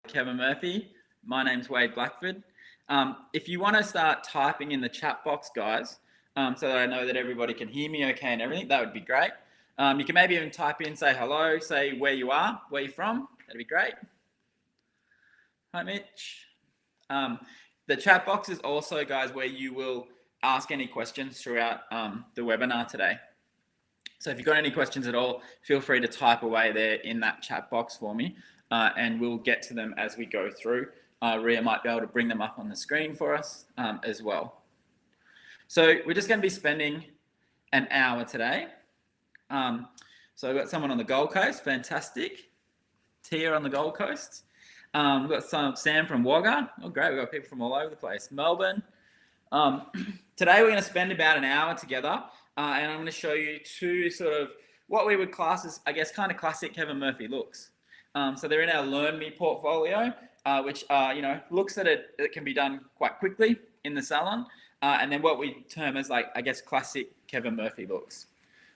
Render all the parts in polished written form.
Kevin Murphy. My name's Wade Blackford. If you want to start typing in the chat box, guys, so that I know that everybody can hear me okay and everything, that would be great. You can maybe even type in, say hello, say where you are, where you're from. That'd be great. Hi, Mitch. The chat box is also, guys, where you will ask any questions throughout the webinar today. So if you've got any questions at all, feel free to type away there in that chat box for me, and we'll get to them as we go through. Ria might be able to bring them up on the screen for us as well. So we're just going to be spending an hour today. So we've got someone on the Gold Coast, fantastic. Tia on the Gold Coast. We've got Sam from Wagga. Oh, great, we've got people from all over the place. Melbourne. Today we're going to spend about an hour together, and I'm going to show you two sort of what we would class as, I guess, kind of classic Kevin Murphy looks. So they're in our Learn Me portfolio, which are, looks that it can be done quite quickly in the salon, and then what we term as, like, I guess, classic Kevin Murphy looks.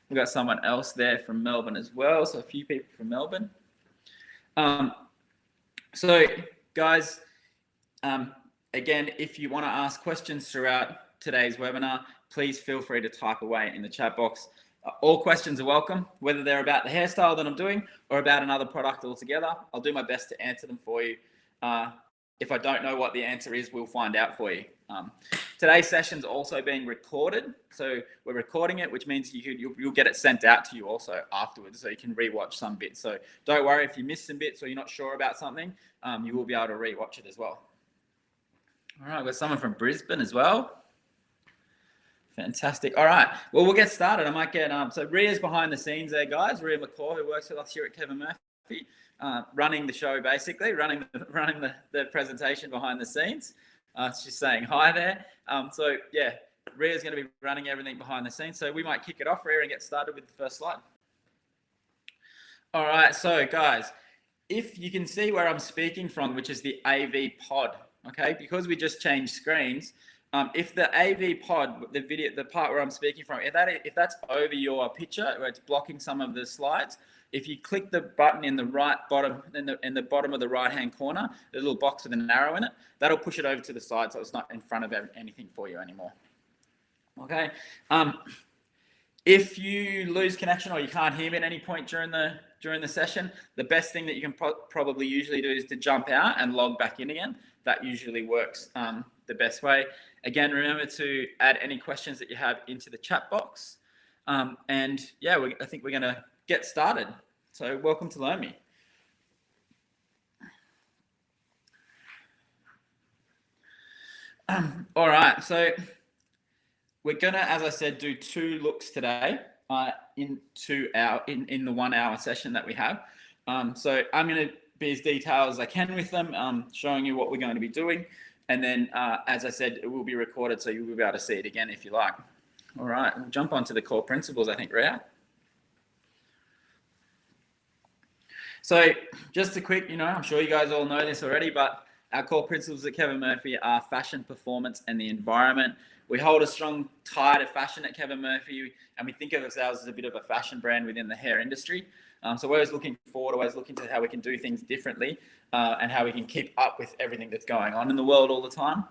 We've got someone else there from Melbourne as well, so a few people from Melbourne. So, guys, again, if you want to ask questions throughout today's webinar, please feel free to type away in the chat box. All questions are welcome, whether they're about the hairstyle that I'm doing or about another product altogether. I'll do my best to answer them for you. If I don't know what the answer is, we'll find out for you. Today's session's also being recorded, so we're recording it, which means you'll get it sent out to you also afterwards, so you can rewatch some bits. So don't worry if you miss some bits or you're not sure about something, you will be able to rewatch it as well. All right, we've got someone from Brisbane as well. Fantastic. All right, well, we'll get started. I might get so Ria's behind the scenes there, guys. Ria McCaw, who works with us here at Kevin Murphy, running the show, basically running the presentation behind the scenes. She's saying hi there. So yeah, Ria's going to be running everything behind the scenes. So we might kick it off, Ria, and get started with the first slide. All right, so guys, if you can see where I'm speaking from, which is the AV pod, okay, because we just changed screens, if the AV pod, the part where I'm speaking from, if that's over your picture, where it's blocking some of the slides, if you click the button in the right bottom, in the bottom of the right-hand corner, the little box with an arrow in it, that'll push it over to the side, so it's not in front of anything for you anymore. Okay. If you lose connection or you can't hear me at any point during the session, the best thing that you can probably usually do is to jump out and log back in again. That usually works the best way. Again, remember to add any questions that you have into the chat box. And yeah, I think we're going to get started. So welcome to Learn Me. All right, so we're gonna, as I said, do two looks today in the 1 hour session that we have. So I'm gonna be as detailed as I can with them, showing you what we're going to be doing. And then, as I said, it will be recorded, so you will be able to see it again if you like. All right, we'll jump onto the core principles, I think, Ria. So just a quick, I'm sure you guys all know this already, but our core principles at Kevin Murphy are fashion, performance, and the environment. We hold a strong tie to fashion at Kevin Murphy, and we think of ourselves as a bit of a fashion brand within the hair industry. So we're always looking forward, always looking to how we can do things differently, and how we can keep up with everything that's going on in the world all the time.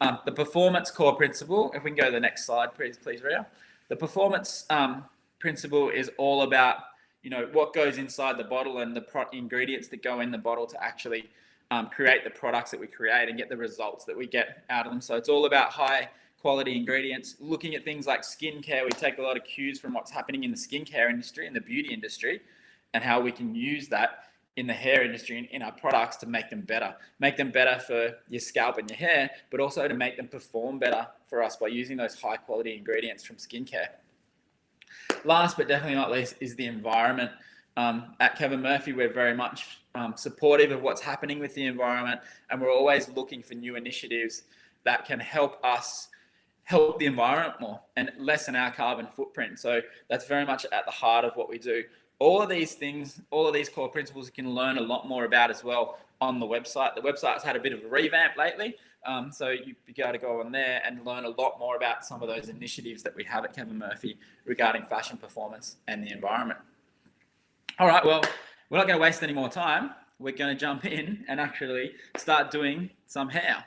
The performance core principle, if we can go to the next slide, please, Ria. The performance principle is all about, what goes inside the bottle and the ingredients that go in the bottle to actually create the products that we create and get the results that we get out of them. So it's all about high quality ingredients, looking at things like skincare. We take a lot of cues from what's happening in the skincare industry and the beauty industry, and how we can use that in the hair industry and in our products to make them better for your scalp and your hair, but also to make them perform better for us by using those high quality ingredients from skincare. Last but definitely not least is the environment. At Kevin Murphy, we're very much supportive of what's happening with the environment, and we're always looking for new initiatives that can help us help the environment more and lessen our carbon footprint. So that's very much at the heart of what we do. All of these things, all of these core principles, you can learn a lot more about as well on the website. The website's had a bit of a revamp lately, so you'll be able to go on there and learn a lot more about some of those initiatives that we have at Kevin Murphy regarding fashion, performance, and the environment. All right, well, we're not going to waste any more time. we're going to jump in and actually start doing some hair.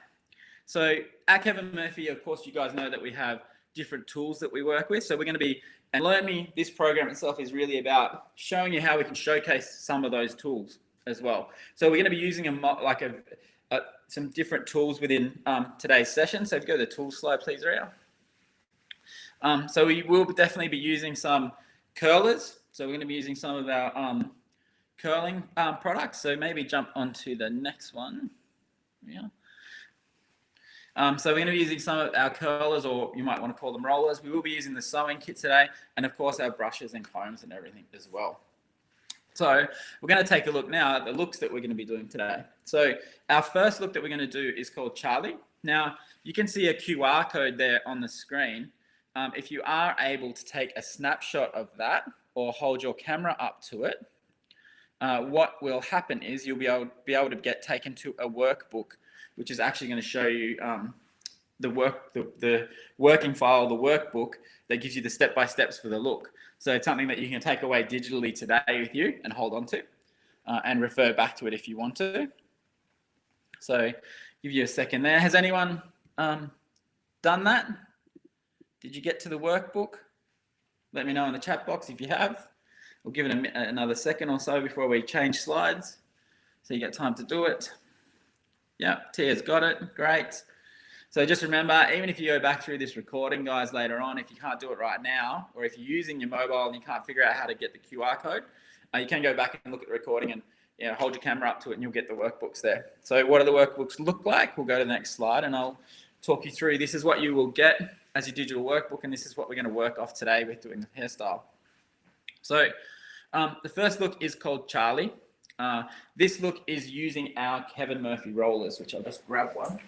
So at Kevin Murphy, of course, you guys know that we have different tools that we work with. So we're going to be, and Learn Me, this program itself is really about showing you how we can showcase some of those tools as well. So we're going to be using some different tools within today's session. So if you go to the tools slide, please, Ria. So we will definitely be using some curlers. So we're going to be using some of our curling products. So maybe jump onto the next one. Yeah. So we're going to be using some of our curlers, or you might want to call them rollers. We will be using the sewing kit today, and of course our brushes and combs and everything as well. So we're going to take a look now at the looks that we're going to be doing today. So our first look that we're going to do is called Charlie. Now you can see a QR code there on the screen. If you are able to take a snapshot of that or hold your camera up to it, what will happen is you'll be able to get taken to a workbook, which is actually going to show you the working file, the workbook that gives you the step-by-steps for the look. So it's something that you can take away digitally today with you and hold on to and refer back to it if you want to. So give you a second there. Has anyone done that? Did you get to the workbook? Let me know in the chat box if you have. We'll give it another second or so before we change slides, so you get time to do it. Yeah, Tia's got it. Great. So just remember, even if you go back through this recording, guys, later on, if you can't do it right now, or if you're using your mobile and you can't figure out how to get the QR code, you can go back and look at the recording and hold your camera up to it and you'll get the workbooks there. So what do the workbooks look like? We'll go to the next slide and I'll talk you through. This is what you will get as your digital workbook, and this is what we're going to work off today with doing the hairstyle. So the first look is called Charlie. This look is using our Kevin Murphy rollers, which I'll just grab one.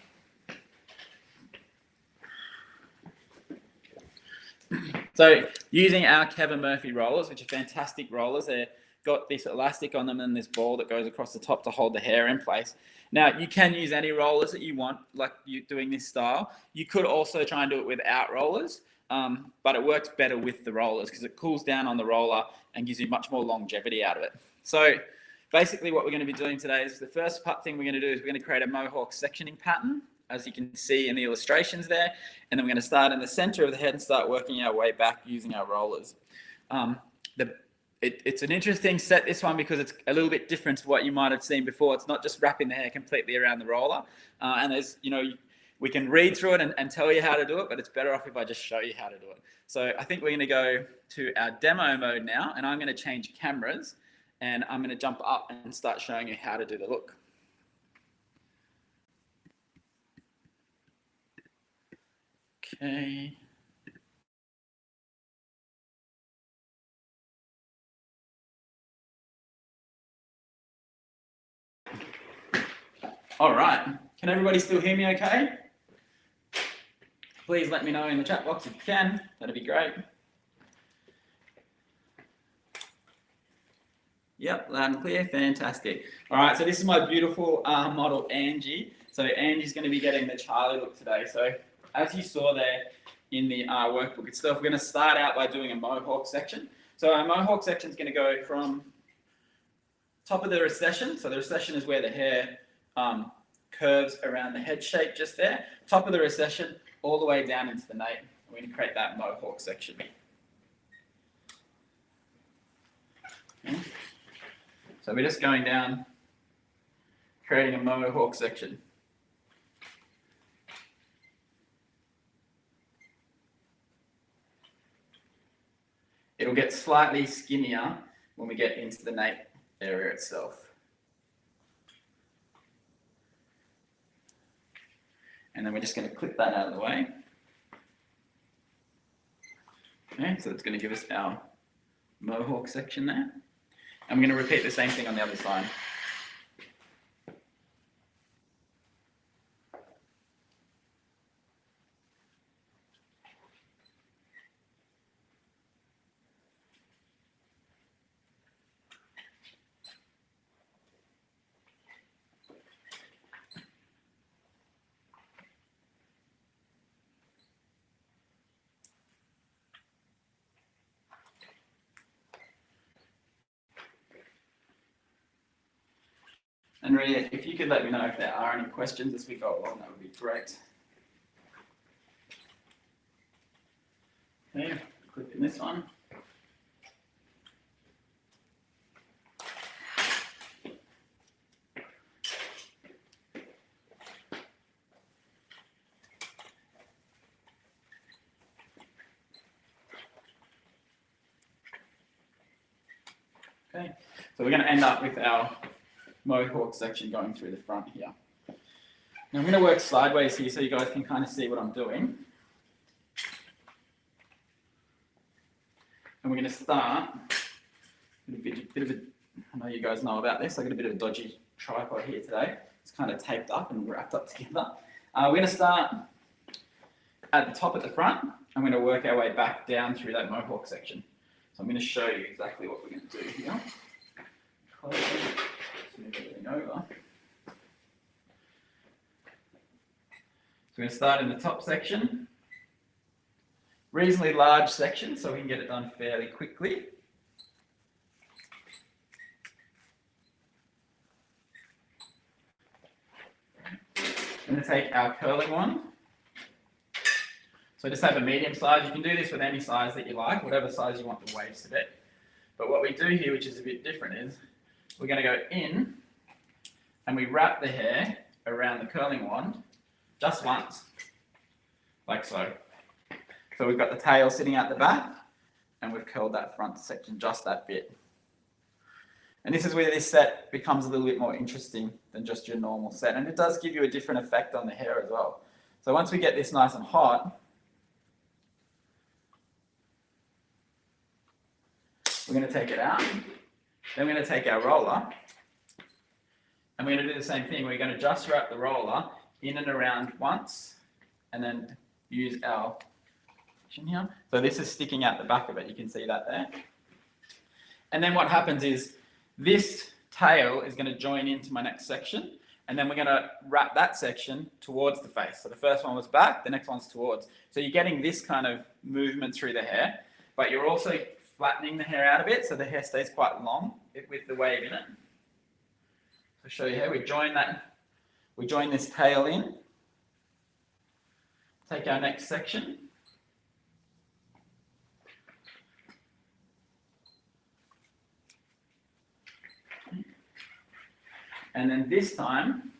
So using our Kevin Murphy rollers, which are fantastic rollers, they've got this elastic on them and this ball that goes across the top to hold the hair in place. Now, you can use any rollers that you want, like you doing this style. You could also try and do it without rollers, but it works better with the rollers because it cools down on the roller and gives you much more longevity out of it. So basically what we're going to be doing today is the first thing we're going to do is we're going to create a mohawk sectioning pattern, as you can see in the illustrations there. And then we're going to start in the center of the head and start working our way back using our rollers. It's an interesting set, this one, because it's a little bit different to what you might have seen before. It's not just wrapping the hair completely around the roller. And there's, we can read through it and tell you how to do it, but it's better off if I just show you how to do it. So I think we're going to go to our demo mode now, and I'm going to change cameras, and I'm going to jump up and start showing you how to do the look. Okay. All right. Can everybody still hear me okay? Please let me know in the chat box if you can. That'd be great. Yep, loud and clear. Fantastic. All right, so this is my beautiful model, Angie. So Angie's going to be getting the Charlie look today. So as you saw there in the workbook itself, we're going to start out by doing a mohawk section. So our mohawk section is going to go from top of the recession. So the recession is where the hair curves around the head shape just there. Top of the recession all the way down into the nape. We're going to create that mohawk section. Okay. So we're just going down, creating a mohawk section. It'll get slightly skinnier when we get into the nape area itself. And then we're just going to clip that out of the way. Okay, so it's going to give us our mohawk section there. And we're going to repeat the same thing on the other side. And really, if you could let me know if there are any questions as we go along, that would be great. Okay, click in this one. Okay, so we're going to end up with our mohawk section going through the front here. Now I'm going to work sideways here so you guys can kind of see what I'm doing. And we're going to start with a bit of a, I know you guys know about this, I got a bit of a dodgy tripod here today. It's kind of taped up and wrapped up together. We're going to start at the top at the front. I'm going to work our way back down through that mohawk section. So I'm going to show you exactly what we're going to do here. Close it, move everything over. So we're going to start in the top section. Reasonably large section, so we can get it done fairly quickly. I'm going to take our curling one. So just have a medium size. You can do this with any size that you like, whatever size you want the waves to be. But what we do here, which is a bit different, is we're going to go in and we wrap the hair around the curling wand just once, like so. So we've got the tail sitting out the back and we've curled that front section just that bit. And this is where this set becomes a little bit more interesting than just your normal set. And it does give you a different effect on the hair as well. So once we get this nice and hot, we're going to take it out. Then we're going to take our roller and we're going to do the same thing. We're going to just wrap the roller in and around once and then use our here. So this is sticking out the back of it. You can see that there. And then what happens is this tail is going to join into my next section and then we're going to wrap that section towards the face. So the first one was back, the next one's towards. So you're getting this kind of movement through the hair, but you're also flattening the hair out a bit so the hair stays quite long with the wave in it. So I'll show you here, we join this tail in, take our next section, and then this time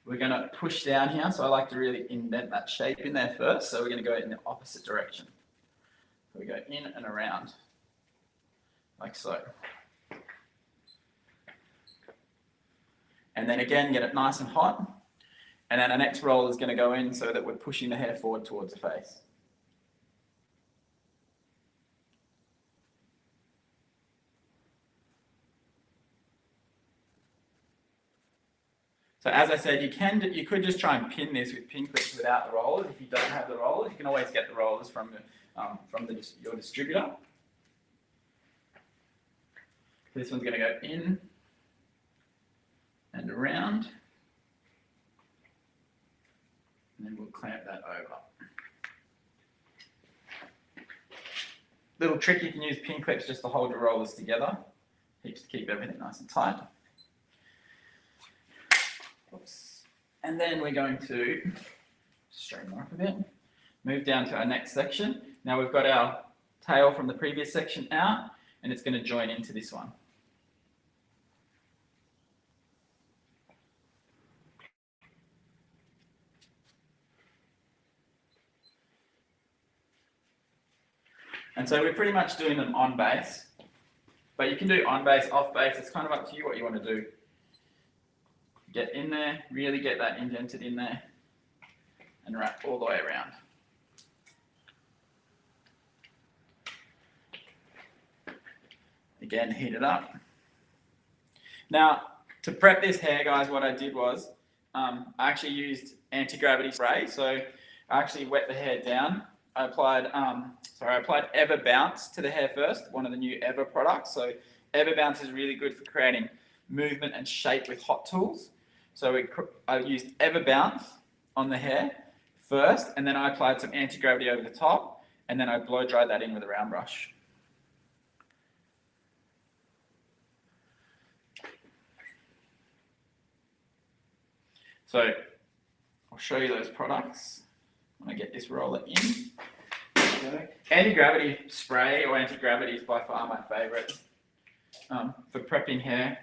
we're going to push down here. So I like to really indent that shape in there first. So we're going to go in the opposite direction. So we go in and around, like so. And then again, get it nice and hot. And then our next roll is going to go in so that we're pushing the hair forward towards the face. So as I said, you could just try and pin this with pin clips without the rollers. If you don't have the rollers, you can always get the rollers from your distributor. This one's going to go in and around, and then we'll clamp that over. Little trick, you can use pin clips just to hold your rollers together. Just keep everything nice and tight. Oops. And then we're going to straighten off a bit, move down to our next section. Now we've got our tail from the previous section out, and it's going to join into this one. And so we're pretty much doing them on base, but you can do on base, off base. It's kind of up to you what you want to do. Get in there, really get that indented in there, and wrap all the way around. Again, heat it up. Now, to prep this hair, guys, what I did was I actually used anti-gravity spray. So I actually wet the hair down. I applied Ever Bounce to the hair first, one of the new Ever products. So Ever Bounce is really good for creating movement and shape with hot tools. So I used Ever Bounce on the hair first, and then I applied some anti-gravity over the top, and then I blow dried that in with a round brush. So I'll show you those products when I get this roller in. Anti-gravity spray or anti-gravity is by far my favourite for prepping hair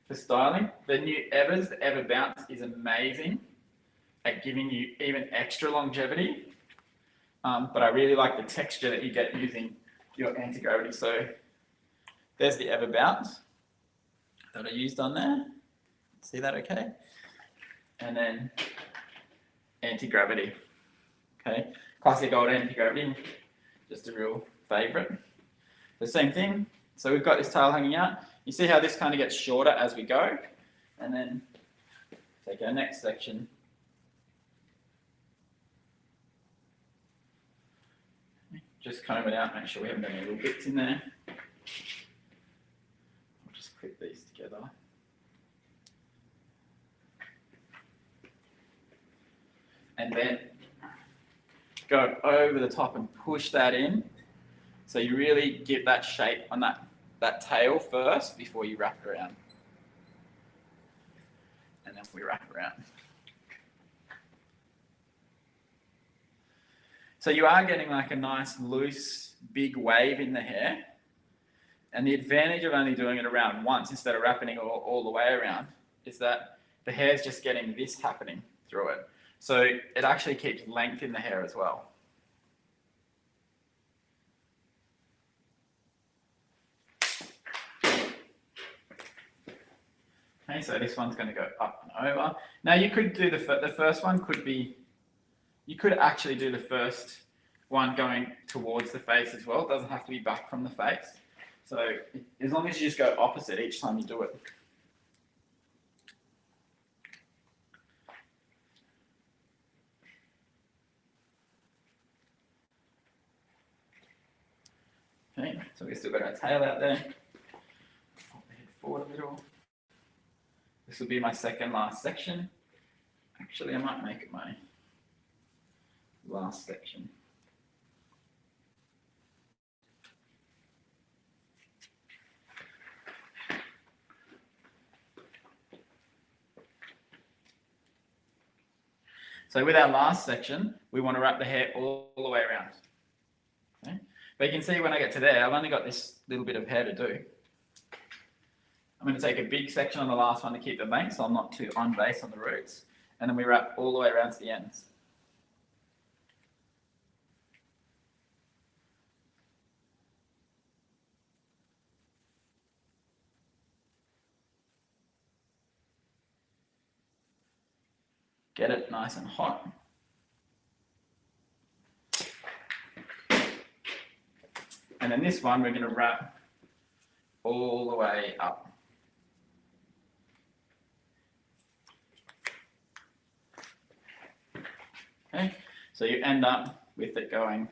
for styling. The new Evers, the Ever Bounce, is amazing at giving you even extra longevity. But I really like the texture that you get using your anti-gravity. So there's the Ever Bounce that I used on there. See that okay? And then anti-gravity. Okay, classic old anti-gravity, just a real favourite. The same thing. So we've got this tail hanging out. You see how this kind of gets shorter as we go, and then take our next section. Just comb it out, make sure we haven't got any little bits in there. I'll just clip these together. And then go over the top and push that in. So you really give that shape on that tail first before you wrap it around. And then we wrap around. So you are getting like a nice, loose, big wave in the hair. And the advantage of only doing it around once instead of wrapping it all the way around is that the hair's just getting this happening through it. So it actually keeps length in the hair as well. Okay, so this one's going to go up and over. Now you could do the first one could be, you could actually do the first one going towards the face as well. It doesn't have to be back from the face. So as long as you just go opposite each time you do it. Okay, so we've still got our tail out there. Pop the head forward a little. This will be my second last section. Actually, I might make it my last section. So with our last section, we want to wrap the hair all the way around. Okay? But you can see when I get to there, I've only got this little bit of hair to do. I'm going to take a big section on the last one to keep the length, so I'm not too on base on the roots. And then we wrap all the way around to the ends. Get it nice and hot. And then this one, we're going to wrap all the way up. Okay, so you end up with it going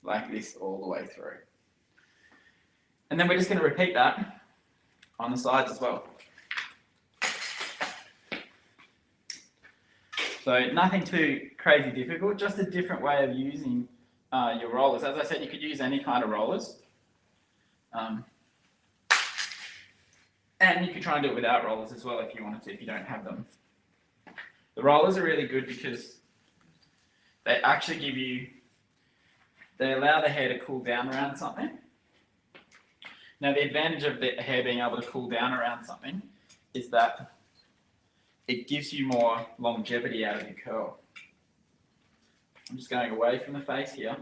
like this all the way through. And then we're just going to repeat that on the sides as well. So nothing too crazy difficult, just a different way of using your rollers. As I said, you could use any kind of rollers. And you could try and do it without rollers as well if you wanted to, if you don't have them. The rollers are really good because they actually they allow the hair to cool down around something. Now the advantage of the hair being able to cool down around something is that it gives you more longevity out of your curl. I'm just going away from the face here.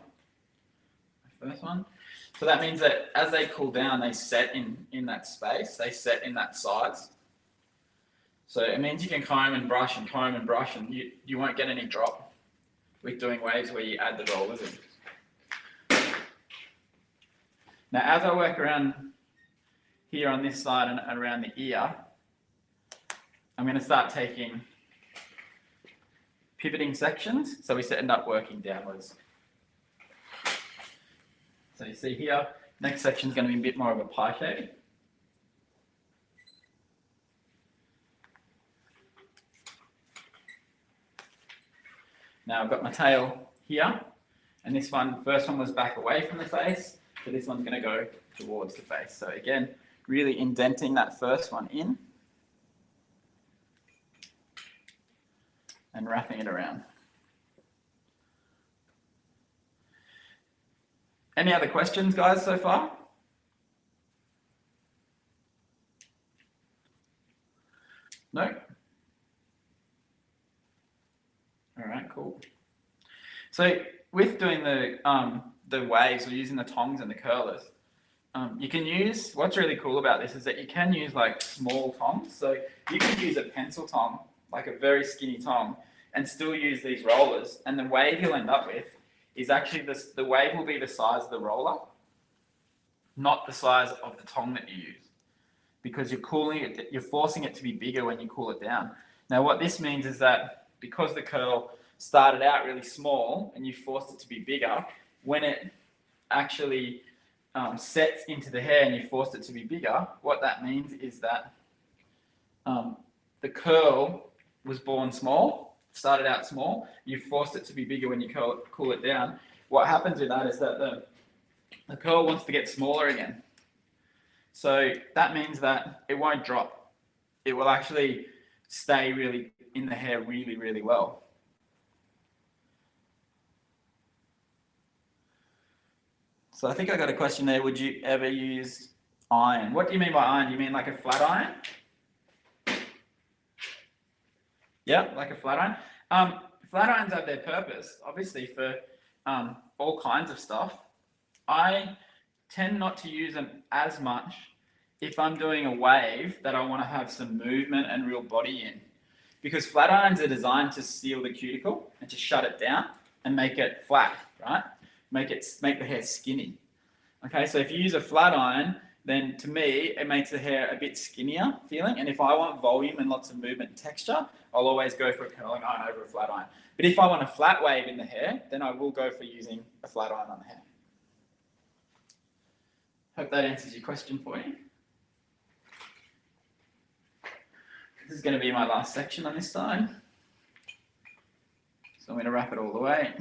The first one. So that means that as they cool down, they set in that space, they set in that size. So it means you can comb and brush and you won't get any drop with doing waves where you add the rollers in. Now as I work around here on this side and around the ear, I'm going to start taking pivoting sections, so we end up working downwards. So you see here, next section is going to be a bit more of a pie shape. Now I've got my tail here, and this one, first one was back away from the face, so this one's going to go towards the face. So again, really indenting that first one in. and wrapping it around. Any other questions, guys, so far? No? All right, cool. So with doing the waves or using the tongs and the curlers, you can use, what's really cool about this is that you can use like small tongs. So you can use a pencil tong, like a very skinny tong, and still use these rollers. And the wave you'll end up with is actually the wave will be the size of the roller, not the size of the tong that you use, because you're cooling it, you're forcing it to be bigger when you cool it down. Now what this means is that because the curl started out really small and you forced it to be bigger, when it actually sets into the hair and you forced it to be bigger, what that means is that the curl was born small, started out small, you forced it to be bigger when you cool it down. What happens with that is that the curl wants to get smaller again. So that means that it won't drop. It will actually stay really in the hair really, really well. So I think I got a question there. Would you ever use iron? What do you mean by iron? Do you mean like a flat iron? Yeah, like a flat iron. Flat irons have their purpose, obviously, for all kinds of stuff. I tend not to use them as much if I'm doing a wave that I want to have some movement and real body in. Because flat irons are designed to seal the cuticle and to shut it down and make it flat, right? Make the hair skinny. Okay, so if you use a flat iron, then to me, it makes the hair a bit skinnier feeling. And if I want volume and lots of movement and texture, I'll always go for a curling iron over a flat iron. But if I want a flat wave in the hair, then I will go for using a flat iron on the hair. Hope that answers your question for you. This is going to be my last section on this side. So I'm going to wrap it all the way.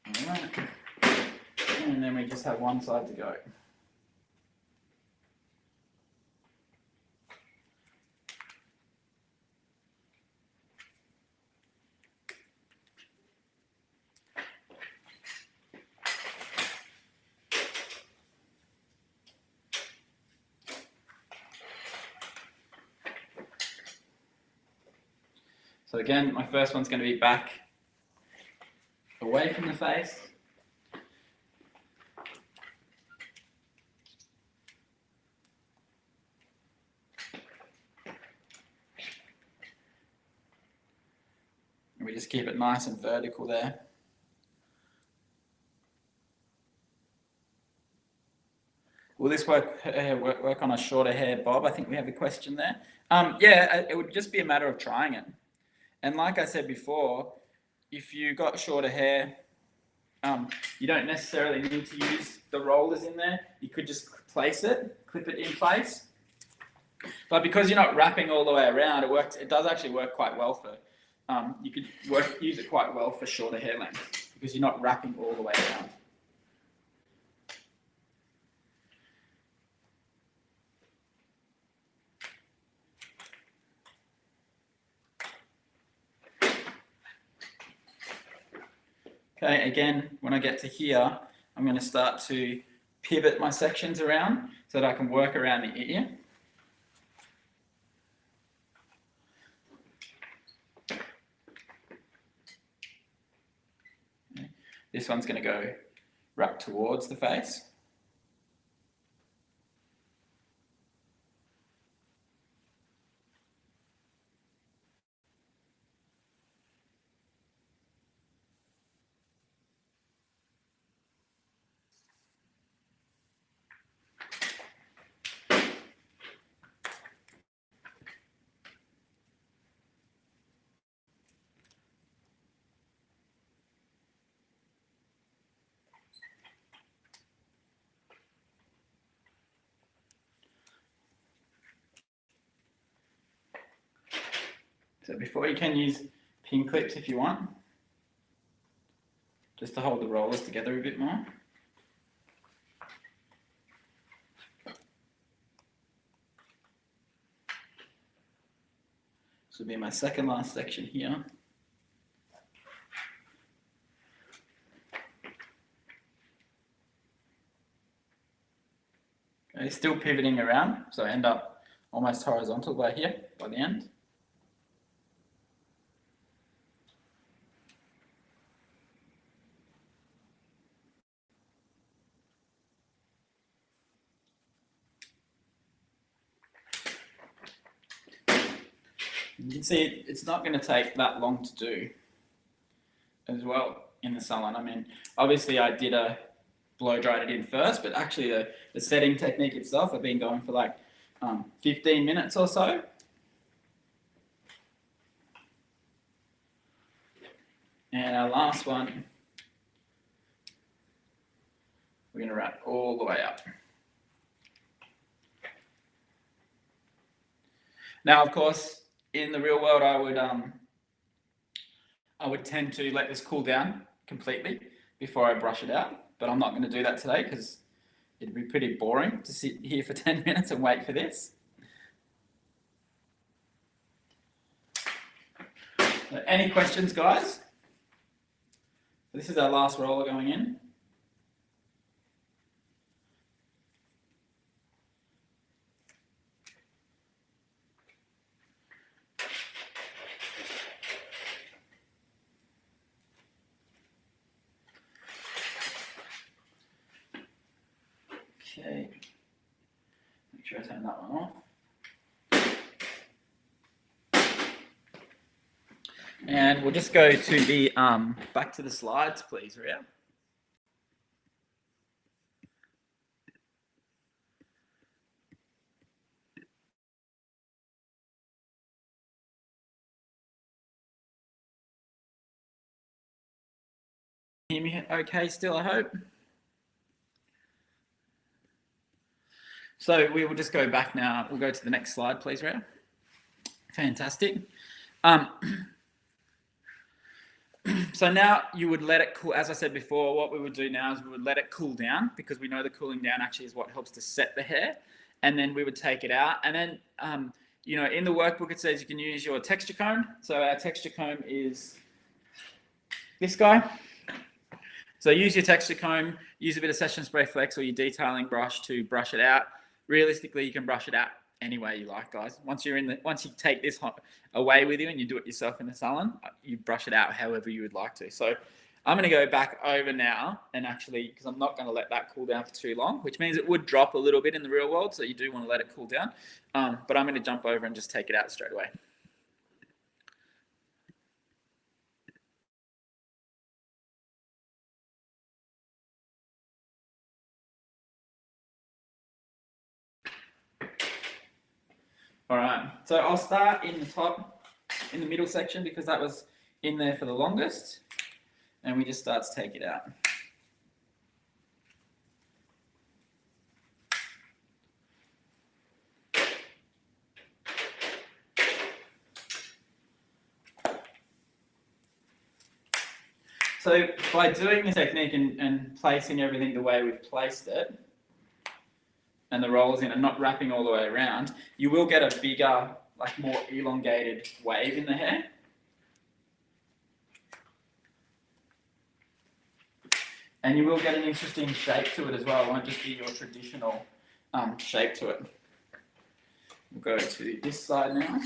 All right. And then we just have one side to go. So again, my first one's going to be back away from the face. And we just keep it nice and vertical there. Will this work on a shorter hair, Bob? I think we have a question there. Yeah, it would just be a matter of trying it. And like I said before, if you got shorter hair, you don't necessarily need to use the rollers in there. You could just place it, clip it in place. But because you're not wrapping all the way around, it does actually work quite well for, you could use it quite well for shorter hair length because you're not wrapping all the way around. Okay, again, when I get to here, I'm going to start to pivot my sections around so that I can work around the ear. Okay. This one's going to go right towards the face. So before, you can use pin clips if you want. just to hold the rollers together a bit more. This will be my second last section here. Okay, still pivoting around, so I end up almost horizontal by here, by the end. You can see it's not going to take that long to do as well in the salon. I mean, obviously I did a blow dried it in first, but actually the setting technique itself, I've been going for like 15 minutes or so. And our last one, we're going to wrap all the way up. Now, of course, in the real world, I would tend to let this cool down completely before I brush it out, but I'm not going to do that today because it'd be pretty boring to sit here for 10 minutes and wait for this. So any questions, guys? This is our last roller going in. Okay, make sure I turn that one off. And we'll just go to the, back to the slides, please, Ria. Hear me okay still, I hope? So we will just go back now. We'll go to the next slide, please, Ria. Fantastic. So now you would let it cool. As I said before, what we would do now is we would let it cool down because we know the cooling down actually is what helps to set the hair. And then we would take it out. And then, you know, in the workbook, it says you can use your texture comb. So our texture comb is this guy. So use your texture comb, use a bit of Session Spray Flex or your detailing brush to brush it out. Realistically, you can brush it out any way you like, guys. Once you take this away with you and you do it yourself in the salon, you brush it out however you would like to. So I'm going to go back over now and actually, because I'm not going to let that cool down for too long, which means it would drop a little bit in the real world. So you do want to let it cool down. But I'm going to jump over and just take it out straight away. All right, so I'll start in the middle section because that was in there for the longest, and we just start to take it out. So by doing this technique and placing everything the way we've placed it, and the rollers in and not wrapping all the way around, you will get a bigger, like more elongated wave in the hair. And you will get an interesting shape to it as well. It won't just be your traditional shape to it. We'll go to this side now.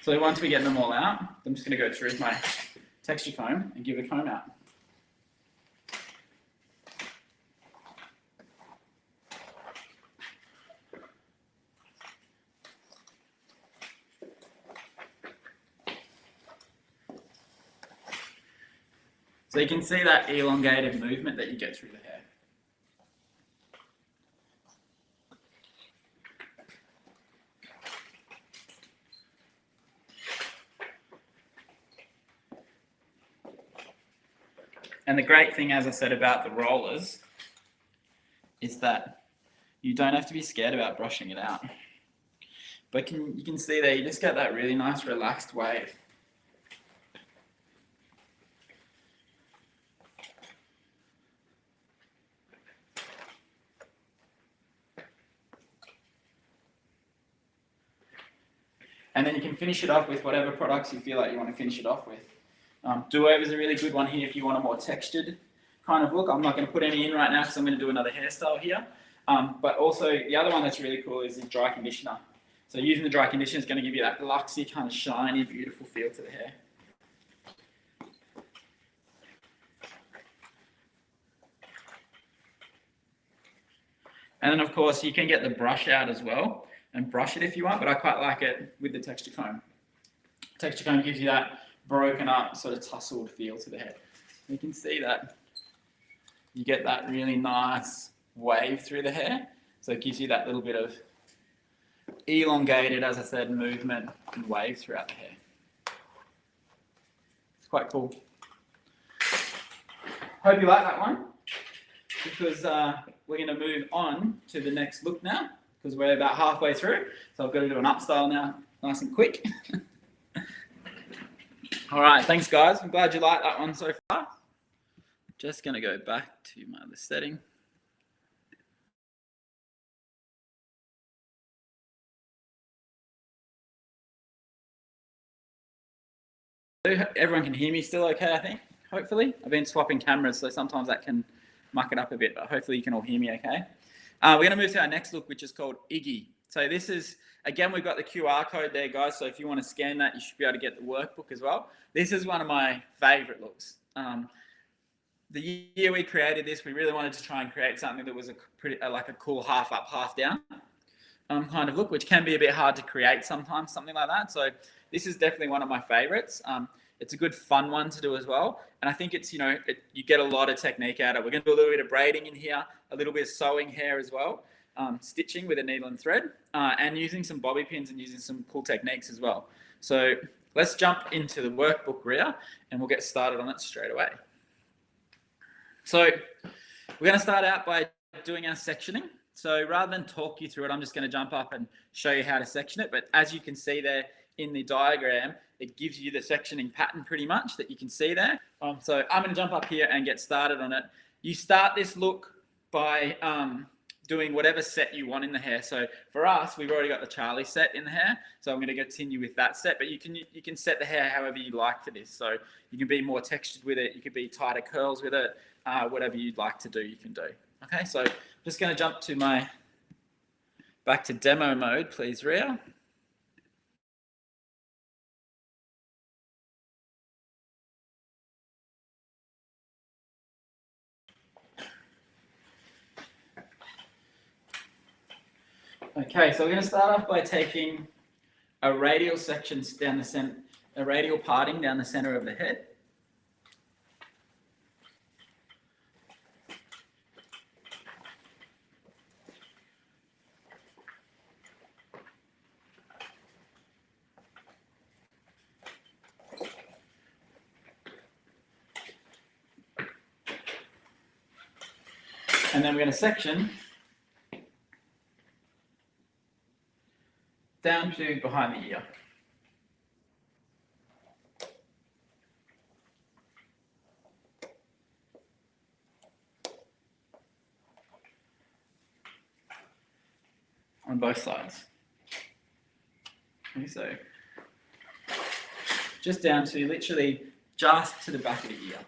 So once we get them all out, I'm just going to go through with my texture comb and give the comb out. So you can see that elongated movement that you get through the hair. And the great thing, as I said, about the rollers is that you don't have to be scared about brushing it out. But you can see there, you just get that really nice relaxed wave. And then you can finish it off with whatever products you feel like you want to finish it off with. Do-over is a really good one here if you want a more textured kind of look. I'm not going to put any in right now because I'm going to do another hairstyle here. But also the other one that's really cool is the dry conditioner. So using the dry conditioner is going to give you that luxy, kind of shiny, beautiful feel to the hair. And then of course you can get the brush out as well and brush it if you want, but I quite like it with the texture comb. Texture comb gives you that broken up, sort of tussled feel to the hair. You can see that you get that really nice wave through the hair. So it gives you that little bit of elongated, as I said, movement and wave throughout the hair. It's quite cool. Hope you like that one, because we're going to move on to the next look now, because we're about halfway through. So I've got to do an up style now, nice and quick. All right, thanks guys. I'm glad you liked that one so far. Just going to go back to my other setting. Everyone can hear me still okay, I think, hopefully. I've been swapping cameras, so sometimes that can muck it up a bit, but hopefully you can all hear me okay. We're going to move to our next look, which is called Iggy. So this is, again, we've got the QR code there, guys, so if you want to scan that, you should be able to get the workbook as well. This is one of my favorite looks. The year we created this, we really wanted to try and create something that was like a cool half up, half down kind of look, which can be a bit hard to create sometimes, something like that. So this is definitely one of my favorites. It's a good fun one to do as well. And I think it's, you get a lot of technique out of it. We're going to do a little bit of braiding in here, a little bit of sewing hair as well, stitching with a needle and thread, and using some bobby pins and using some cool techniques as well. So let's jump into the workbook, Ria, and we'll get started on it straight away. So we're going to start out by doing our sectioning. So rather than talk you through it, I'm just going to jump up and show you how to section it. But as you can see there in the diagram, it gives you the sectioning pattern pretty much that you can see there. So I'm going to jump up here and get started on it. You start this look by doing whatever set you want in the hair. So for us, we've already got the Charlie set in the hair. So I'm going to continue with that set, but you can set the hair however you like for this. So you can be more textured with it. You could be tighter curls with it. Whatever you'd like to do, you can do. Okay, so I'm just going to jump to back to demo mode, please, Ria. Okay, so we're going to start off by taking a radial section down the center, a radial parting down the center of the head. And then we're going to section down to behind the ear. On both sides. Okay, so just down to literally just to the back of the ear.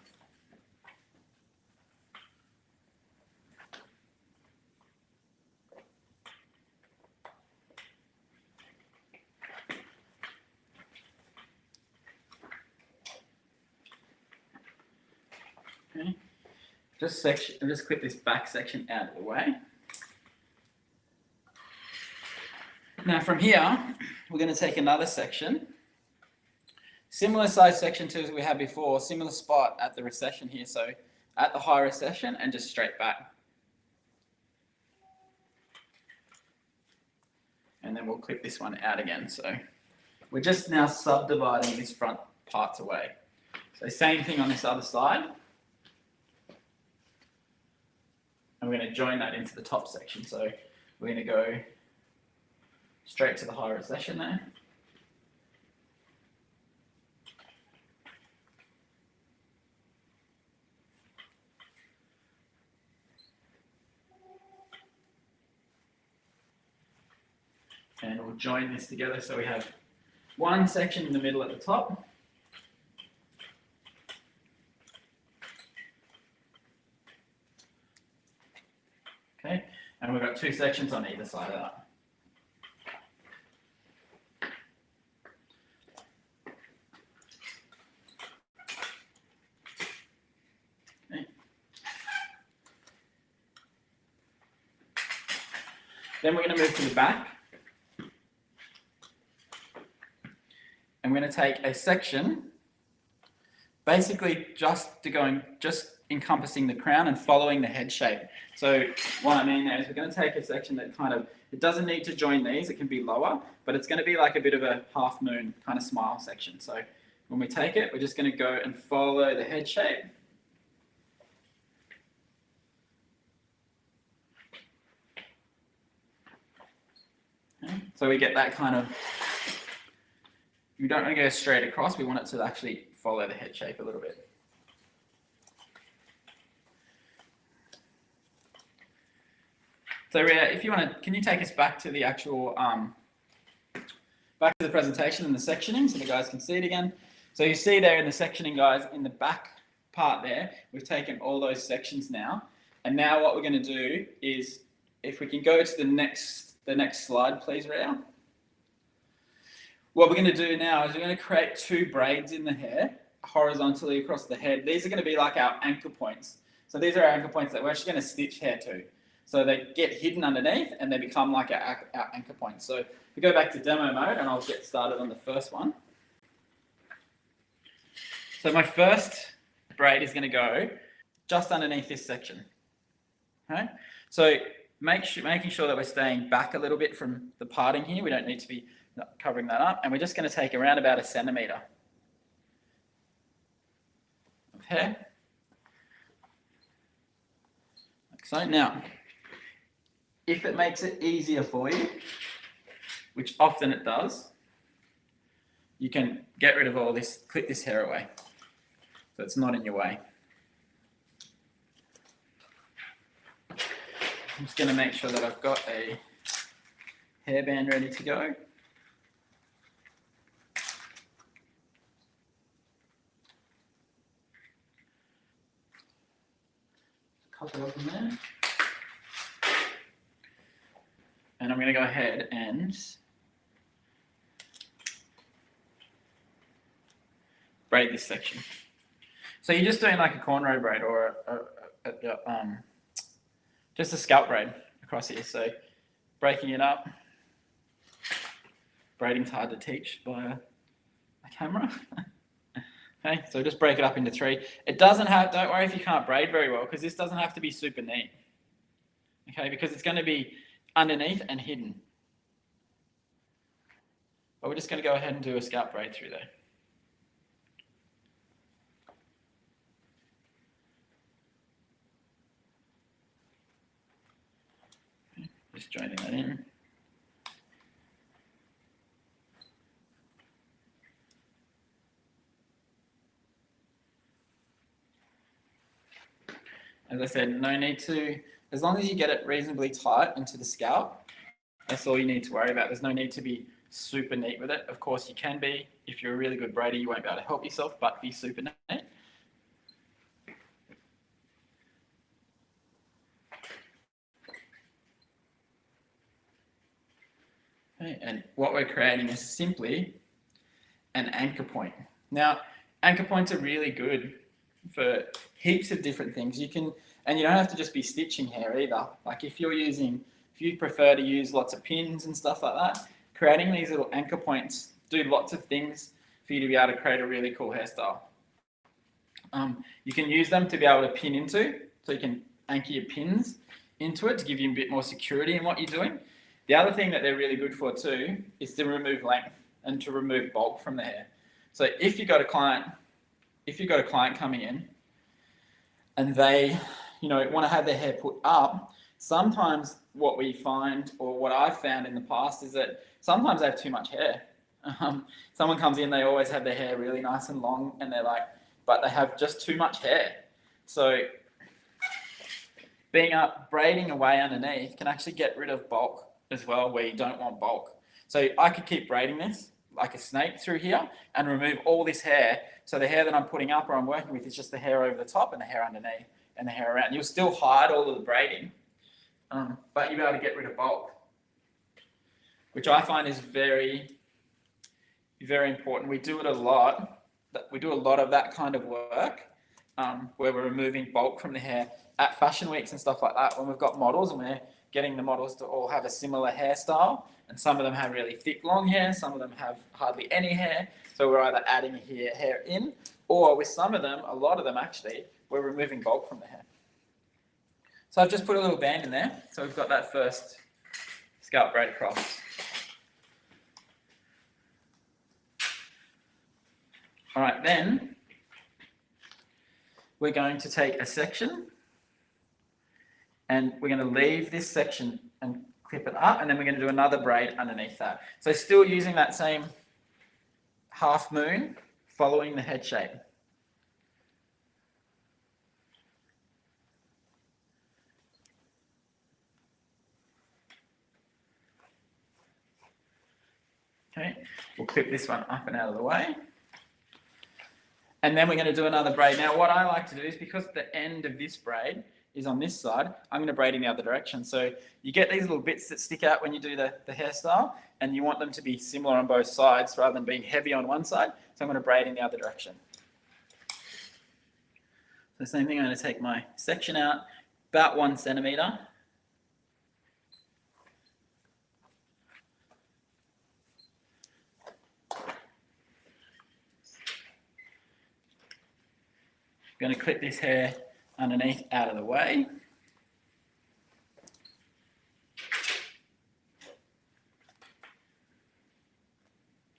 just clip this back section out of the way. Now from here, we're going to take another section, similar size section to as we had before, similar spot at the recession here. So at the high recession and just straight back. And then we'll clip this one out again. So we're just now subdividing these front parts away. So same thing on this other side. And we're going to join that into the top section. So we're going to go straight to the high recession there. And we'll join this together so we have one section in the middle at the top. Okay, and we've got two sections on either side of that. Okay. Then we're going to move to the back. And we're going to take a section, basically just encompassing the crown and following the head shape. So what I mean there is we're going to take a section that it doesn't need to join these, it can be lower, but it's going to be like a bit of a half moon kind of smile section. So when we take it, we're just going to go and follow the head shape. Okay. So we get that kind of, we don't want to go straight across, we want it to actually follow the head shape a little bit. So Rhea, if you want to, can you take us back to the actual, back to the presentation and the sectioning so the guys can see it again. So you see there in the sectioning, guys, in the back part there, we've taken all those sections now. And now what we're going to do is, if we can go to the next slide, please, Rhea. What we're going to do now is we're going to create two braids in the hair horizontally across the head. These are going to be like our anchor points. So these are our anchor points that we're actually going to stitch hair to. So they get hidden underneath and they become like our anchor points. So if we go back to demo mode and I'll get started on the first one. So my first braid is going to go just underneath this section. Okay? So making sure that we're staying back a little bit from the parting here. We don't need to be covering that up, and we're just going to take around about 1 centimetre of hair, like so. Now, if it makes it easier for you, which often it does, you can get rid of all this, clip this hair away, so it's not in your way. I'm just going to make sure that I've got a hairband ready to go. Couple of them there. And I'm going to go ahead and braid this section. So you're just doing like a cornrow braid or just a scalp braid across here. So breaking it up. Braiding's hard to teach by a camera. Okay, so just break it up into 3. It doesn't have, don't worry if you can't braid very well, because this doesn't have to be super neat. Okay, because it's going to be underneath and hidden. But we're just going to go ahead and do a scalp braid through there. Okay, just joining that in. As I said, no need to, as long as you get it reasonably tight into the scalp, that's all you need to worry about. There's no need to be super neat with it. Of course, you can be. If you're a really good braider, you won't be able to help yourself, but be super neat. Okay, and what we're creating is simply an anchor point. Now, anchor points are really good for heaps of different things. You can And you don't have to just be stitching hair either. Like if you prefer to use lots of pins and stuff like that, creating these little anchor points do lots of things for you to be able to create a really cool hairstyle. You can use them to be able to pin into, so you can anchor your pins into it to give you a bit more security in what you're doing. The other thing that they're really good for too is to remove length and to remove bulk from the hair. So if you've got a client coming in and they, want to have their hair put up, sometimes what we find, or what I've found in the past, is that sometimes they have too much hair. Someone comes in, they always have their hair really nice and long, and they're like, but they have just too much hair. So braiding away underneath can actually get rid of bulk as well, where you don't want bulk. So I could keep braiding this like a snake through here and remove all this hair. So the hair that I'm putting up or I'm working with is just the hair over the top and the hair underneath and the hair around. You'll still hide all of the braiding, but you'll be able to get rid of bulk, which I find is very, very important. We do it a lot. We do a lot of that kind of work where we're removing bulk from the hair at fashion weeks and stuff like that, when we've got models and we're getting the models to all have a similar hairstyle, and some of them have really thick long hair, some of them have hardly any hair, so we're either adding hair in, or with some of them, a lot of them actually, we're removing bulk from the hair. So I've just put a little band in there, so we've got that first scalp braid across. All right, then we're going to take a section and we're going to leave this section and clip it up, and then we're going to do another braid underneath that. So still using that same half moon, following the head shape. Okay, we'll clip this one up and out of the way. And then we're going to do another braid. Now, what I like to do is, because the end of this braid is on this side, I'm going to braid in the other direction. So you get these little bits that stick out when you do the hairstyle, and you want them to be similar on both sides rather than being heavy on one side. So I'm going to braid in the other direction. So same thing, I'm going to take my section out, about 1 centimetre. I'm going to clip this hair underneath out of the way.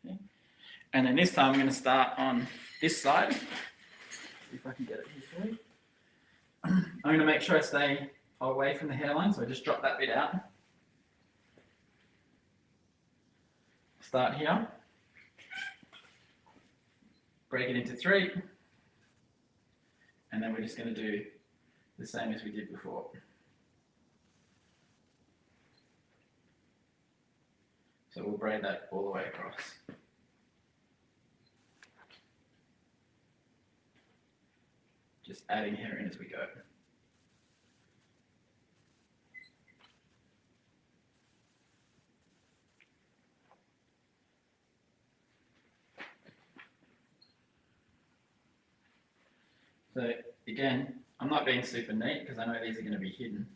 Okay. And then this time I'm going to start on this side. See if I can get it here for you. I'm going to make sure I stay away from the hairline, so I just drop that bit out. Start here. Break it into 3. And then we're just going to do the same as we did before. So we'll braid that all the way across. Just adding hair in as we go. So again, I'm not being super neat because I know these are going to be hidden.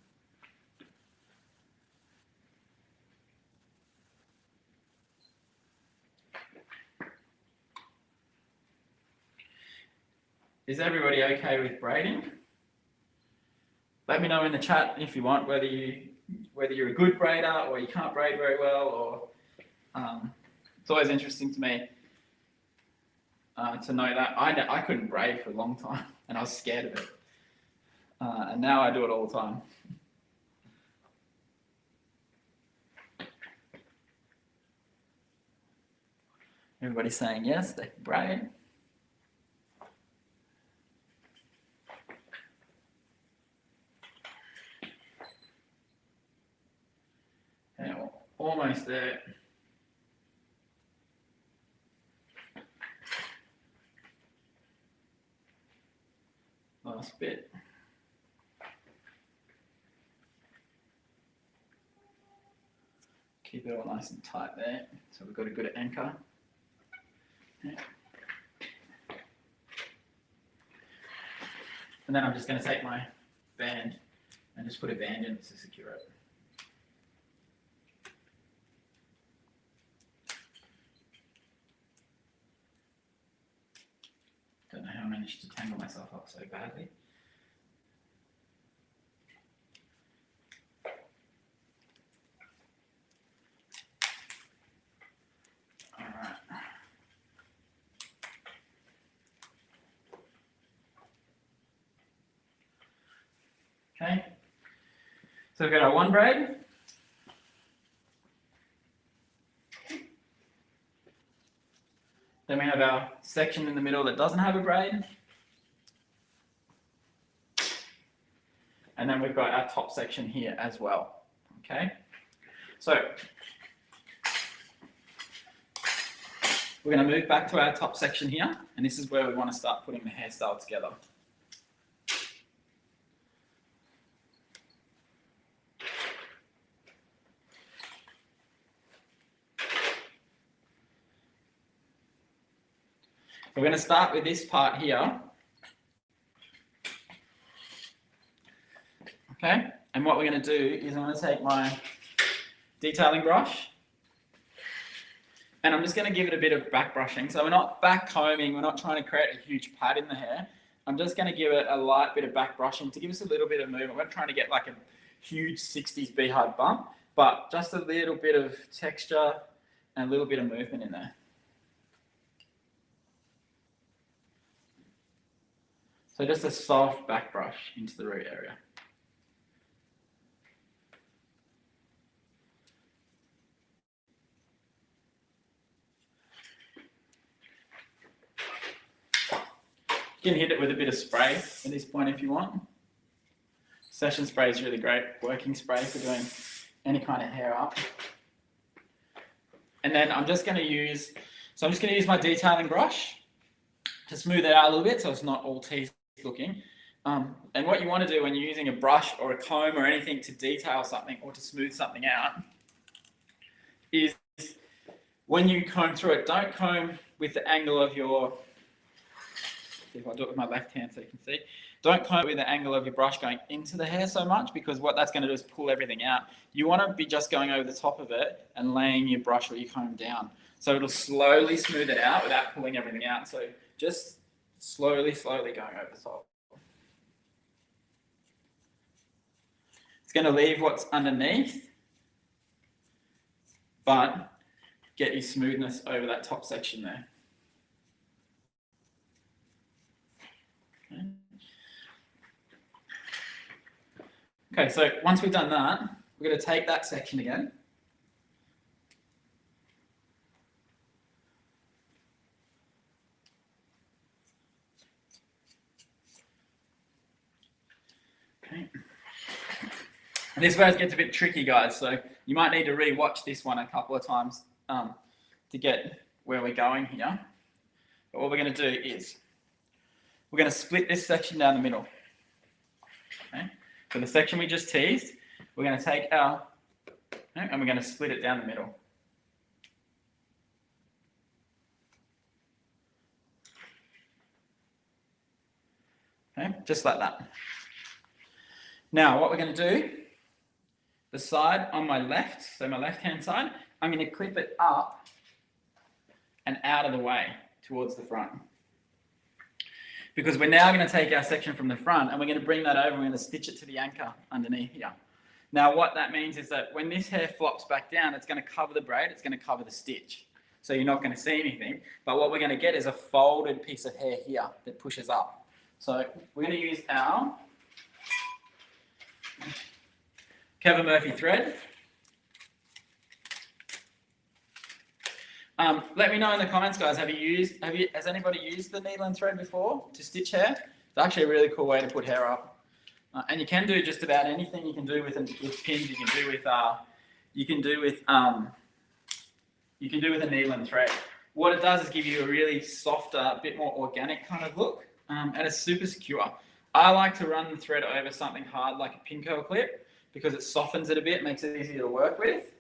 Is everybody okay with braiding? Let me know in the chat if you want, whether you're a good braider or you can't braid very well, or it's always interesting to me to know that. I couldn't braid for a long time and I was scared of it. And now I do it all the time. Everybody's saying yes, they can braid. Okay, well, almost there. Last bit. Keep it all nice and tight there, so we've got a good anchor. Okay. And then I'm just going to take my band and just put a band in to secure it. Don't know how I managed to tangle myself up so badly. All right. Okay. So we've got our one braid. Then we have our section in the middle that doesn't have a braid. And then we've got our top section here as well. Okay. So we're going to move back to our top section here, and this is where we want to start putting the hairstyle together. We're going to start with this part here. Okay, and what we're going to do is I'm going to take my detailing brush and I'm just going to give it a bit of back brushing. So we're not back combing, we're not trying to create a huge pad in the hair. I'm just going to give it a light bit of back brushing to give us a little bit of movement. We're not trying to get like a huge 60s beehive bump, but just a little bit of texture and a little bit of movement in there. So just a soft back brush into the root area. You can hit it with a bit of spray at this point if you want. Session spray is really great working spray for doing any kind of hair up. And then I'm just going to use my detailing brush to smooth it out a little bit so it's not all teased looking. And what you want to do when you're using a brush or a comb or anything to detail something or to smooth something out is when you comb through it, don't comb with the angle of your, if I do it with my left hand so you can see, don't comb with the angle of your brush going into the hair so much, because what that's going to do is pull everything out. You want to be just going over the top of it and laying your brush or your comb down. So it'll slowly smooth it out without pulling everything out. So just slowly going over the top. It's going to leave what's underneath, but get your smoothness over that top section there. Okay, so once we've done that, we're going to take that section again. Okay. And this is where it gets a bit tricky, guys. So you might need to re-watch this one a couple of times to get where we're going here. But what we're going to do is we're going to split this section down the middle. Okay. So the section we just teased, we're going to take our, and we're going to split it down the middle. Okay, just like that. Now what we're going to do, the side on my left, so my left-hand side, I'm going to clip it up and out of the way towards the front. Because we're now going to take our section from the front and we're going to bring that over and we're going to stitch it to the anchor underneath here. Now what that means is that when this hair flops back down, it's going to cover the braid, it's going to cover the stitch. So you're not going to see anything, but what we're going to get is a folded piece of hair here that pushes up. So we're going to use our Kevin Murphy thread. Let me know in the comments, guys. Has anybody used the needle and thread before to stitch hair? It's actually a really cool way to put hair up, and you can do just about anything. You can do with pins. You can do with a needle and thread. What it does is give you a really softer, a bit more organic kind of look, and it's super secure. I like to run the thread over something hard like a pin curl clip because it softens it a bit, makes it easier to work with.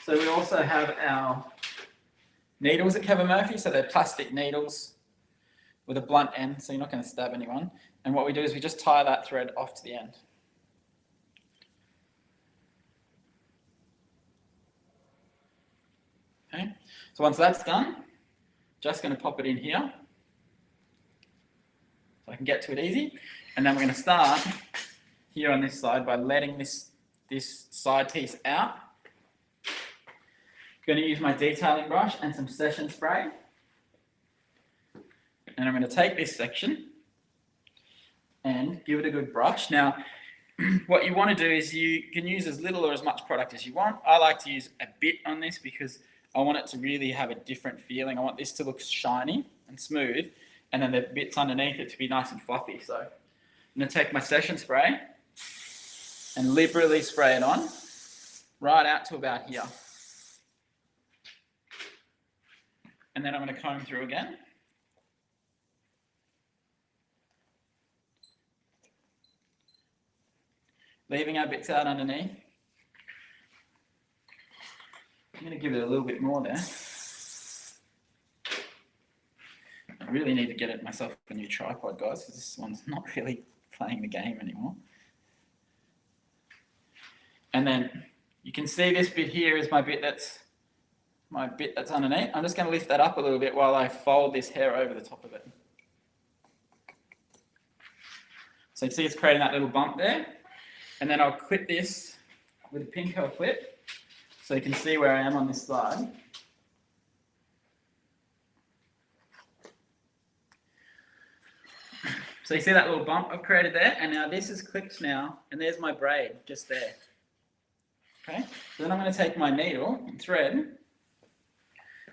So we also have our needles at Kevin Murphy. So they're plastic needles with a blunt end, so you're not going to stab anyone. And what we do is we just tie that thread off to the end. Okay, so once that's done, just going to pop it in here so I can get to it easy. And then we're going to start here on this side by letting this side piece out. I'm going to use my detailing brush and some session spray. And I'm going to take this section and give it a good brush. Now, what you want to do is you can use as little or as much product as you want. I like to use a bit on this because I want it to really have a different feeling. I want this to look shiny and smooth, and then the bits underneath it to be nice and fluffy. So I'm going to take my session spray and liberally spray it on right out to about here. And then I'm going to comb through again. Leaving our bits out underneath. I'm going to give it a little bit more there. I really need to get myself a new tripod, guys, because this one's not really playing the game anymore. And then you can see this bit here is my bit that's underneath. I'm just going to lift that up a little bit while I fold this hair over the top of it. So you see it's creating that little bump there. And then I'll clip this with a pinhole clip so you can see where I am on this side. So you see that little bump I've created there, and now this is clipped now, and there's my braid just there. Okay, so then I'm going to take my needle and thread,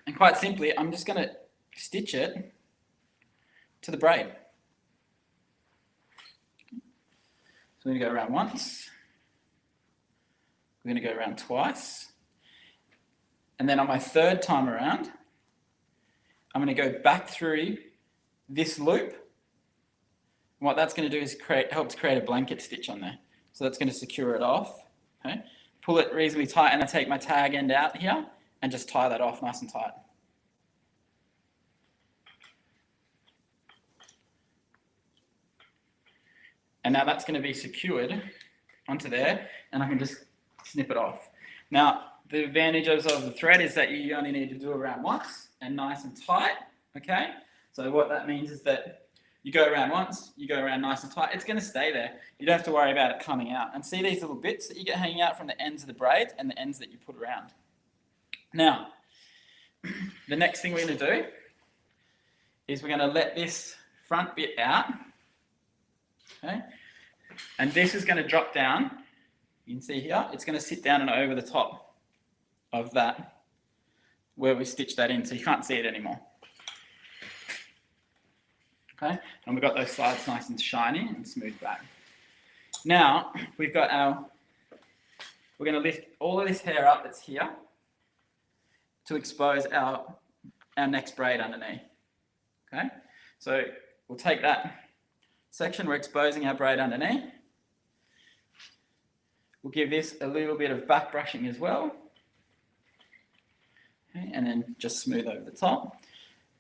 and quite simply, I'm just going to stitch it to the braid. So we're going to go around once, we're going to go around twice, and then on my third time around, I'm going to go back through this loop. And what that's going to do is helps create a blanket stitch on there. So that's going to secure it off. Okay, pull it reasonably tight, and I take my tag end out here and just tie that off nice and tight. And now that's going to be secured onto there, and I can just snip it off. Now, the advantages of the thread is that you only need to do around once and nice and tight, okay? So what that means is that you go around once, you go around nice and tight, it's going to stay there. You don't have to worry about it coming out. And see these little bits that you get hanging out from the ends of the braids and the ends that you put around. Now, the next thing we're going to do is we're going to let this front bit out, okay? And this is going to drop down. You can see here, it's going to sit down and over the top of that where we stitched that in, so you can't see it anymore. Okay, and we've got those sides nice and shiny and smooth back. Now, we're going to lift all of this hair up that's here to expose our next braid underneath. Okay, so we'll take that section, we're exposing our braid underneath. We'll give this a little bit of back brushing as well. Okay, and then just smooth over the top.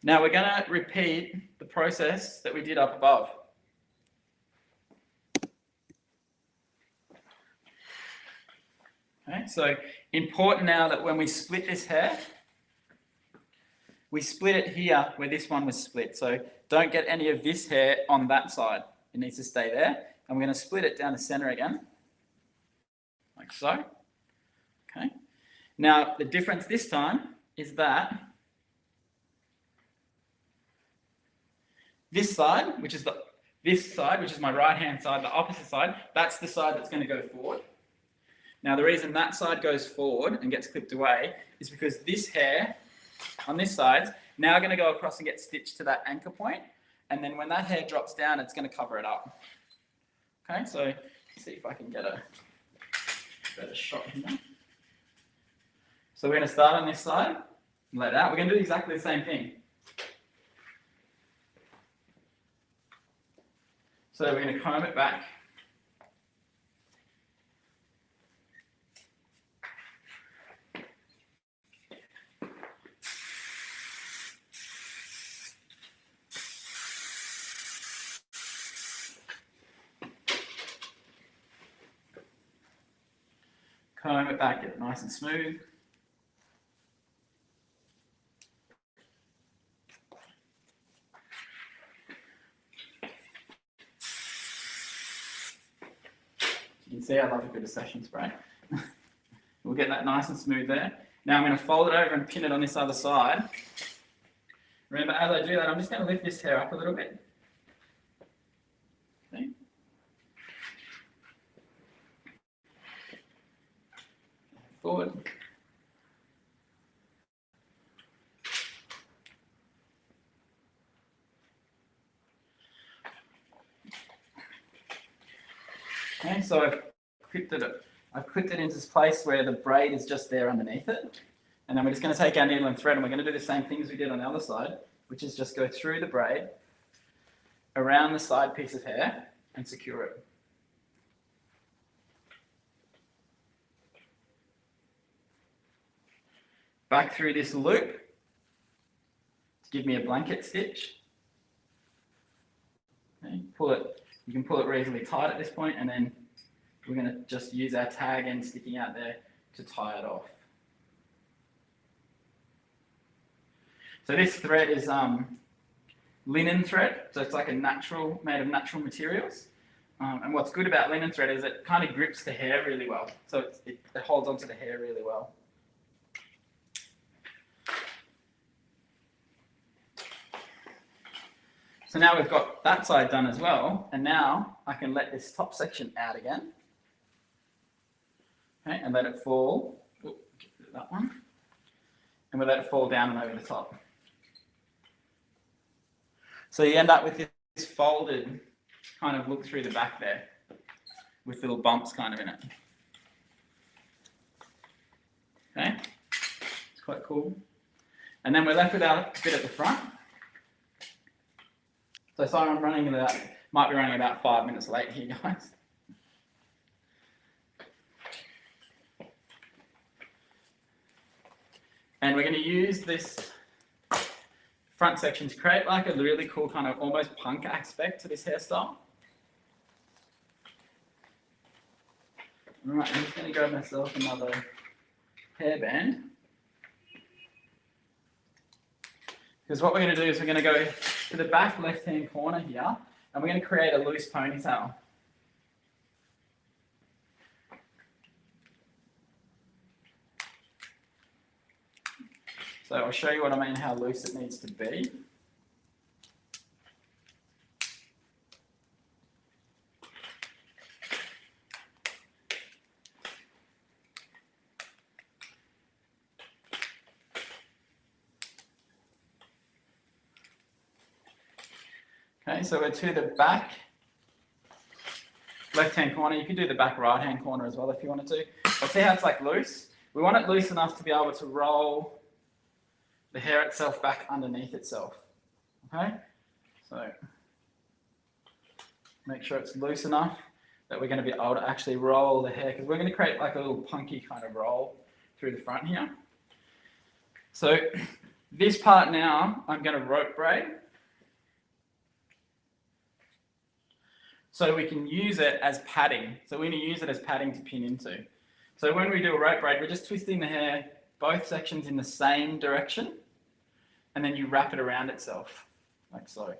Now we're going to repeat the process that we did up above. Okay, so important now that when we split this hair, we split it here where this one was split. So don't get any of this hair on that side. It needs to stay there. And we're going to split it down the center again, like so. Okay. Now the difference this time is that this side, which is my right-hand side, the opposite side, that's the side that's going to go forward. Now, the reason that side goes forward and gets clipped away is because this hair on this side now going to go across and get stitched to that anchor point, and then when that hair drops down, it's going to cover it up. Okay, so let's see if I can get a better shot here. So we're going to start on this side, like that. We're going to do exactly the same thing. So we're going to comb it back. Comb it back, get it nice and smooth. You can see I love a bit of session spray. We'll get that nice and smooth there. Now I'm going to fold it over and pin it on this other side. Remember, as I do that, I'm just going to lift this hair up a little bit. Okay. Forward. Okay, so I've clipped it into this place where the braid is just there underneath it. And then we're just going to take our needle and thread, and we're going to do the same thing as we did on the other side, which is just go through the braid, around the side piece of hair, and secure it. Back through this loop to give me a blanket stitch. Okay, pull it. You can pull it reasonably tight at this point, and then we're going to just use our tag end sticking out there to tie it off. So this thread is linen thread, so it's like made of natural materials. And what's good about linen thread is it kind of grips the hair really well, so it holds onto the hair really well. So now we've got that side done as well, and now I can let this top section out again. Okay, and let it fall. Ooh, get rid of that one. And we'll let it fall down and over the top. So you end up with this folded kind of look through the back there, with little bumps kind of in it. Okay, it's quite cool. And then we're left with our bit at the front. So sorry, might be running about 5 minutes late here, guys. And we're going to use this front section to create like a really cool kind of almost punk aspect to this hairstyle. All right, I'm just going to grab myself another hairband. Because what we're going to do is we're going to go to the back left-hand corner here, and we're going to create a loose ponytail. So I'll show you what I mean, how loose it needs to be. Okay, so we're to the back left-hand corner. You can do the back right-hand corner as well if you wanted to. But see how it's like loose? We want it loose enough to be able to roll the hair itself back underneath itself. Okay, so make sure it's loose enough that we're going to be able to actually roll the hair, because we're going to create like a little punky kind of roll through the front here. So this part now, I'm going to rope braid. So we can use it as padding. So we're going to use it as padding to pin into. So when we do a rope braid, we're just twisting the hair, both sections in the same direction, and then you wrap it around itself, like so.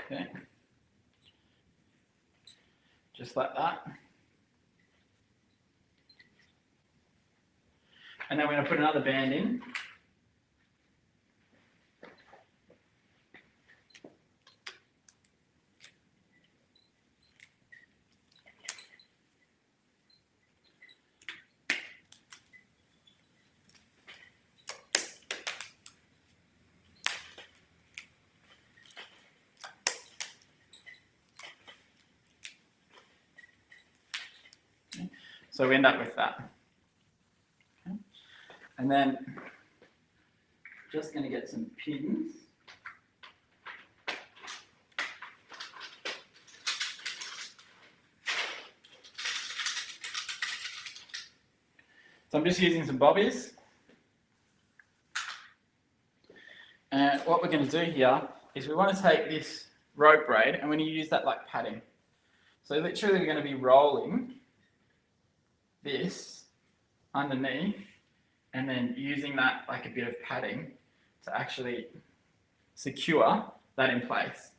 Okay. Just like that. And then we're going to put another band in. So we end up with that. Okay. And then just going to get some pins. So I'm just using some bobbies. And what we're going to do here is we want to take this rope braid and we're going to use that like padding. So literally we're going to be rolling this underneath and then using that like a bit of padding to actually secure that in place.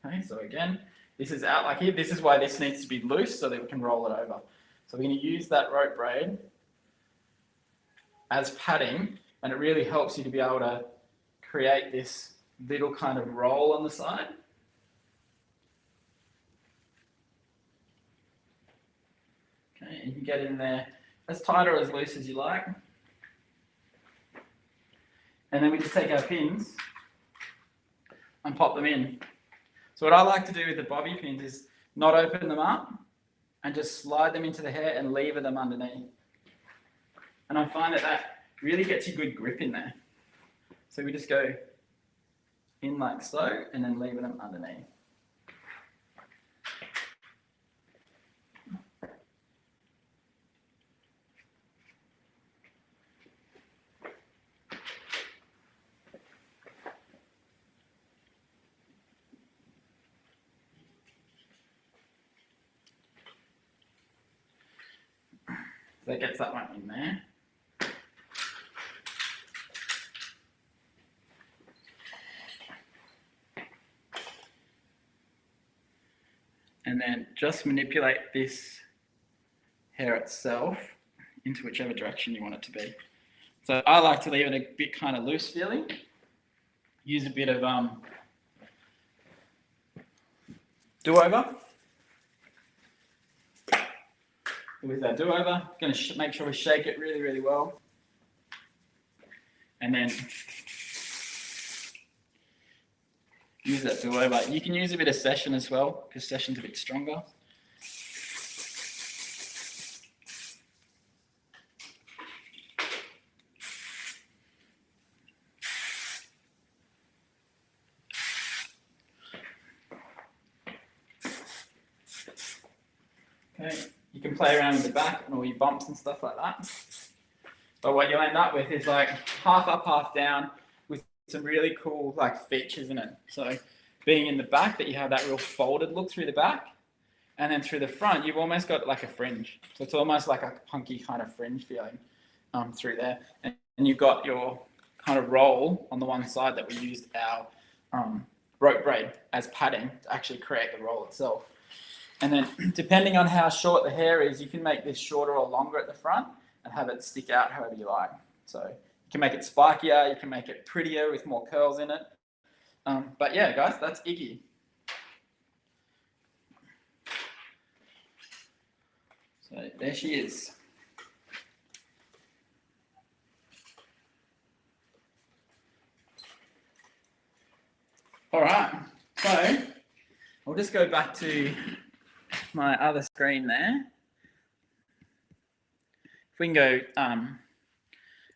Okay, so again, this is out like here. This is why this needs to be loose so that we can roll it over. So we're going to use that rope braid as padding, and it really helps you to be able to create this little kind of roll on the side. Okay, you can get in there as tight or as loose as you like. And then we just take our pins and pop them in. So what I like to do with the bobby pins is not open them up and just slide them into the hair and lever them underneath. And I find that that really gets you good grip in there. So we just go in like so and then lever them underneath. That gets that one in there. And then just manipulate this hair itself into whichever direction you want it to be. So I like to leave it a bit kind of loose feeling. Use a bit of do-over. With that do-over, going to make sure we shake it really, really well. And then use that do-over. You can use a bit of session as well, because session's a bit stronger. Okay. You can play around with the back and all your bumps and stuff like that. But what you'll end up with is like half up, half down with some really cool like features in it. So being in the back, that you have that real folded look through the back. And then through the front, you've almost got like a fringe. So it's almost like a punky kind of fringe feeling through there. And you've got your kind of roll on the one side that we used our rope braid as padding to actually create the roll itself. And then depending on how short the hair is, you can make this shorter or longer at the front and have it stick out however you like. So you can make it spikier, you can make it prettier with more curls in it. But yeah, guys, that's Iggy. So there she is. All right, so I'll just go back to my other screen there. If we can go,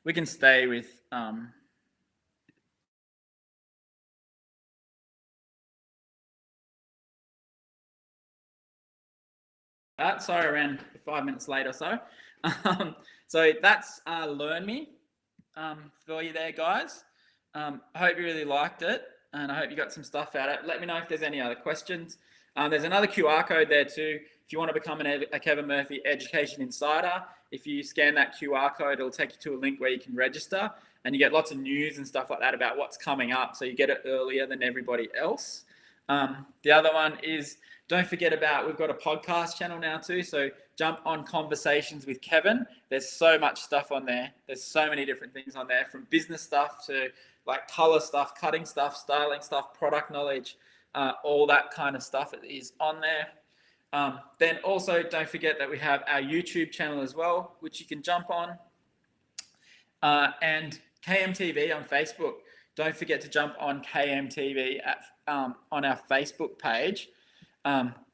we can stay with that. Sorry, around 5 minutes late or so. So that's Learn Me for you there, guys. I hope you really liked it, and I hope you got some stuff out of it. Let me know if there's any other questions. There's another QR code there too. If you want to become a Kevin Murphy Education Insider, if you scan that QR code, it'll take you to a link where you can register, and you get lots of news and stuff like that about what's coming up. So you get it earlier than everybody else. The other one is, don't forget about, we've got a podcast channel now too. So jump on Conversations with Kevin. There's so much stuff on there. There's so many different things on there, from business stuff to like color stuff, cutting stuff, styling stuff, product knowledge. All that kind of stuff is on there. Then also don't forget that we have our YouTube channel as well, which you can jump on. And KMTV on Facebook. Don't forget to jump on KMTV on our Facebook page,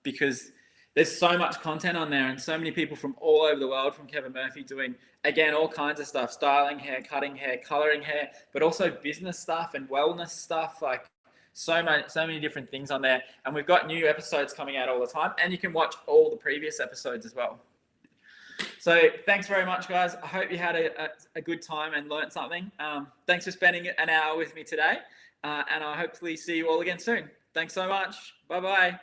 because there's so much content on there and so many people from all over the world from Kevin Murphy doing, again, all kinds of stuff, styling hair, cutting hair, coloring hair, but also business stuff and wellness stuff, like so many different things on there. And we've got new episodes coming out all the time, and you can watch all the previous episodes as well. So thanks very much, guys. I hope you had a good time and learnt something. Thanks for spending an hour with me today. And I'll hopefully see you all again soon. Thanks so much. Bye-bye.